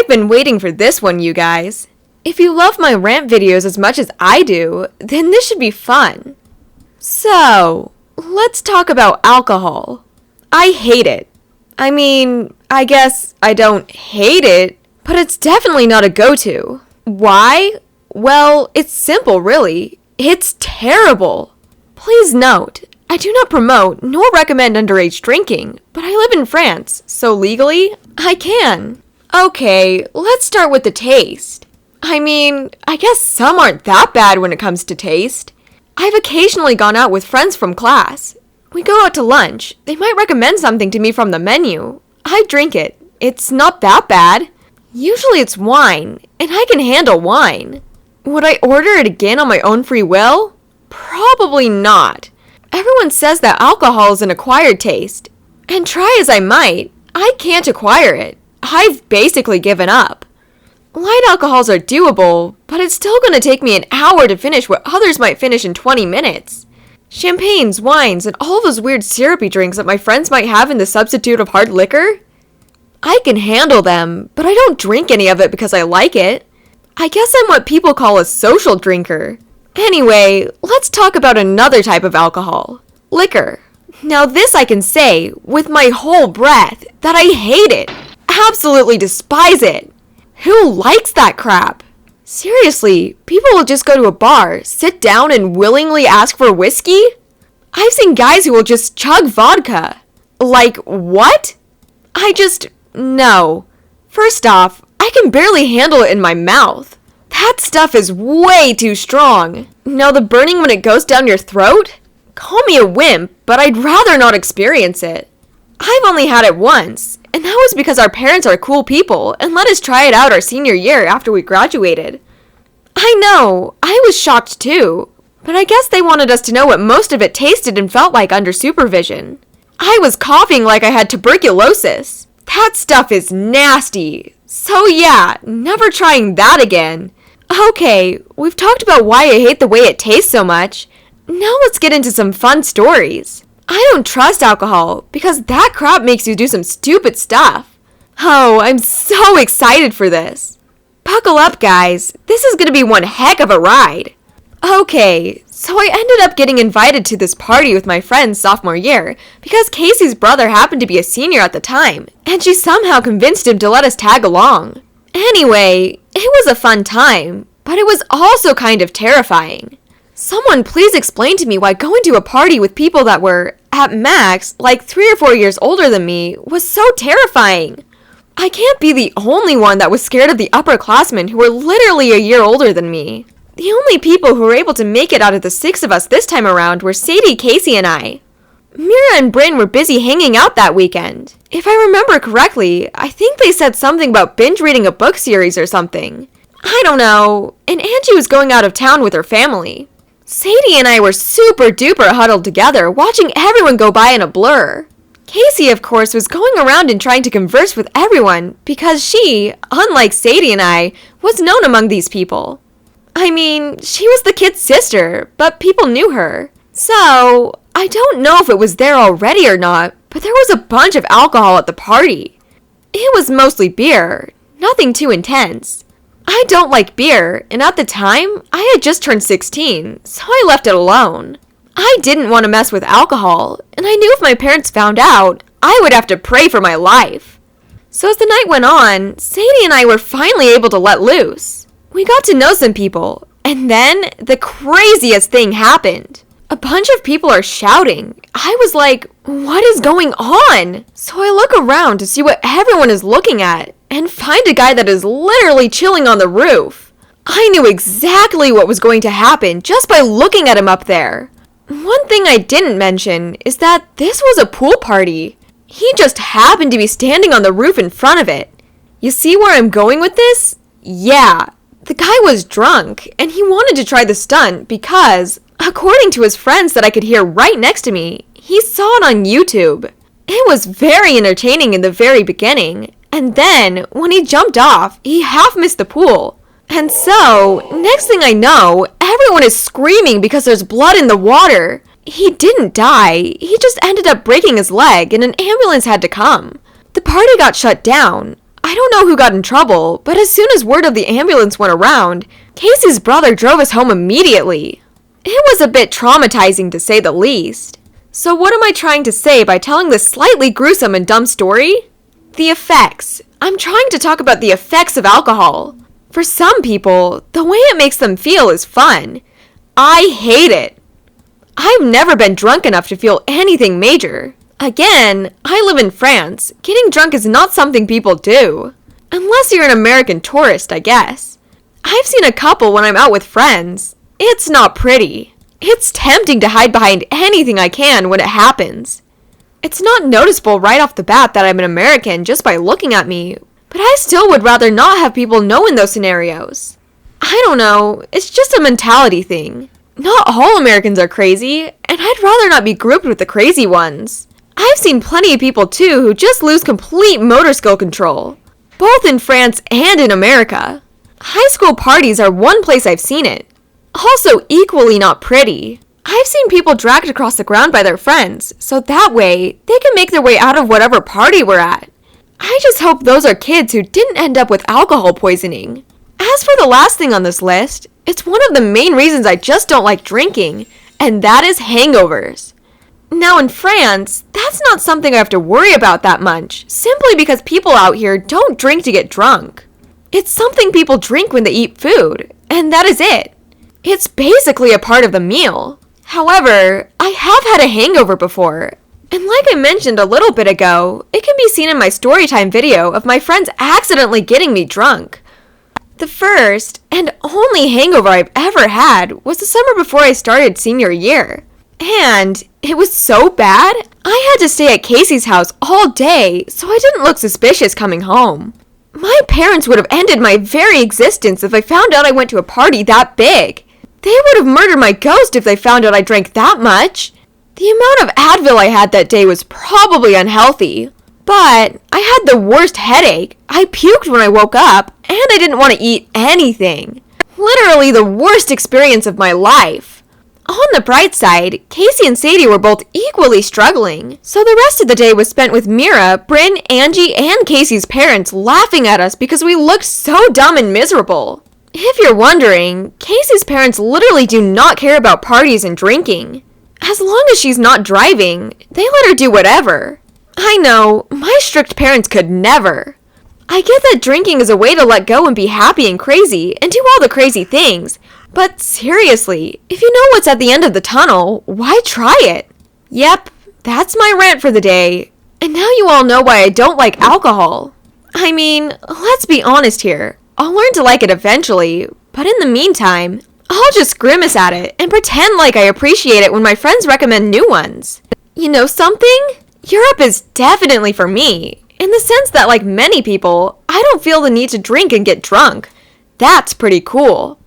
I've been waiting for this one, you guys. If you love my rant videos as much as I do, then this should be fun. So, let's talk about alcohol. I hate it. I mean, I guess I don't hate it, but it's definitely not a go-to. Why? Well, it's simple, really. It's terrible. Please note, I do not promote nor recommend underage drinking, but I live in France, so legally, I can. Okay, let's start with the taste. I mean, I guess some aren't that bad when it comes to taste. I've occasionally gone out with friends from class. We go out to lunch. They might recommend something to me from the menu. I drink it. It's not that bad. Usually it's wine, and I can handle wine. Would I order it again on my own free will? Probably not. Everyone says that alcohol is an acquired taste, and try as I might, I can't acquire it. I've basically given up. Light alcohols are doable, but it's still going to take me an hour to finish what others might finish in 20 minutes. Champagnes, wines, and all those weird syrupy drinks that my friends might have in the substitute of hard liquor? I can handle them, but I don't drink any of it because I like it. I guess I'm what people call a social drinker. Anyway, let's talk about another type of alcohol. Liquor. Now this I can say, with my whole breath, that I hate it. Absolutely despise it. Who likes that crap? Seriously, people will just go to a bar, sit down, and willingly ask for whiskey? I've seen guys who will just chug vodka. Like, what? No. First off, I can barely handle it in my mouth. That stuff is way too strong. Now the burning when it goes down your throat? Call me a wimp, but I'd rather not experience it. I've only had it once, and that was because our parents are cool people and let us try it out our senior year after we graduated. I know, I was shocked too, but I guess they wanted us to know what most of it tasted and felt like under supervision. I was coughing like I had tuberculosis. That stuff is nasty. So yeah, never trying that again. Okay, we've talked about why I hate the way it tastes so much. Now let's get into some fun stories. I don't trust alcohol because that crap makes you do some stupid stuff. Oh, I'm so excited for this. Buckle up, guys. This is gonna be one heck of a ride. Okay, so I ended up getting invited to this party with my friends sophomore year because Casey's brother happened to be a senior at the time, and she somehow convinced him to let us tag along. Anyway, it was a fun time, but it was also kind of terrifying. Someone please explain to me why going to a party with people that were, at max, like 3 or 4 years older than me was so terrifying. I can't be the only one that was scared of the upperclassmen who were literally a year older than me. The only people who were able to make it out of the 6 of us this time around were Sadie, Casey, and I. Mira and Bryn were busy hanging out that weekend. If I remember correctly, I think they said something about binge reading a book series or something. I don't know, and Angie was going out of town with her family. Sadie and I were super duper huddled together, watching everyone go by in a blur. Casey, of course, was going around and trying to converse with everyone because she, unlike Sadie and I, was known among these people. I mean, she was the kid's sister, but people knew her. So, I don't know if it was there already or not, but there was a bunch of alcohol at the party. It was mostly beer, nothing too intense. I don't like beer, and at the time, I had just turned 16, so I left it alone. I didn't want to mess with alcohol, and I knew if my parents found out, I would have to pray for my life. So as the night went on, Sadie and I were finally able to let loose. We got to know some people, and then the craziest thing happened. A bunch of people are shouting. I was like, what is going on? So I look around to see what everyone is looking at, and find a guy that is literally chilling on the roof. I knew exactly what was going to happen just by looking at him up there. One thing I didn't mention is that this was a pool party. He just happened to be standing on the roof in front of it. You see where I'm going with this? Yeah, the guy was drunk, and he wanted to try the stunt because, according to his friends that I could hear right next to me, he saw it on YouTube. It was very entertaining in the very beginning, and then, when he jumped off, he half missed the pool. And so, next thing I know, everyone is screaming because there's blood in the water. He didn't die, he just ended up breaking his leg and an ambulance had to come. The party got shut down. I don't know who got in trouble, but as soon as word of the ambulance went around, Casey's brother drove us home immediately. It was a bit traumatizing to say the least. So what am I trying to say by telling this slightly gruesome and dumb story? The effects. I'm trying to talk about the effects of alcohol. For some people, the way it makes them feel is fun. I hate it. I've never been drunk enough to feel anything major. Again, I live in France. Getting drunk is not something people do. Unless you're an American tourist, I guess. I've seen a couple when I'm out with friends. It's not pretty. It's tempting to hide behind anything I can when it happens. It's not noticeable right off the bat that I'm an American just by looking at me, but I still would rather not have people know in those scenarios. I don't know, it's just a mentality thing. Not all Americans are crazy, and I'd rather not be grouped with the crazy ones. I've seen plenty of people too who just lose complete motor skill control, both in France and in America. High school parties are one place I've seen it. Also equally not pretty. I've seen people dragged across the ground by their friends, so that way they can make their way out of whatever party we're at. I just hope those are kids who didn't end up with alcohol poisoning. As for the last thing on this list, it's one of the main reasons I just don't like drinking, and that is hangovers. Now in France, that's not something I have to worry about that much, simply because people out here don't drink to get drunk. It's something people drink when they eat food, and that is it. It's basically a part of the meal. However, I have had a hangover before, and like I mentioned a little bit ago, it can be seen in my storytime video of my friends accidentally getting me drunk. The first and only hangover I've ever had was the summer before I started senior year. And it was so bad, I had to stay at Casey's house all day so I didn't look suspicious coming home. My parents would have ended my very existence if they found out I went to a party that big. They would have murdered my ghost if they found out I drank that much. The amount of Advil I had that day was probably unhealthy. But I had the worst headache. I puked when I woke up, and I didn't want to eat anything. Literally the worst experience of my life. On the bright side, Casey and Sadie were both equally struggling, so the rest of the day was spent with Mira, Bryn, Angie, and Casey's parents laughing at us because we looked so dumb and miserable. If you're wondering, Casey's parents literally do not care about parties and drinking. As long as she's not driving, they let her do whatever. I know, my strict parents could never. I get that drinking is a way to let go and be happy and crazy and do all the crazy things, but seriously, if you know what's at the end of the tunnel, why try it? Yep, that's my rant for the day, and now you all know why I don't like alcohol. I mean, let's be honest here. I'll learn to like it eventually, but in the meantime, I'll just grimace at it and pretend like I appreciate it when my friends recommend new ones. You know something? Europe is definitely for me, in the sense that like many people, I don't feel the need to drink and get drunk. That's pretty cool.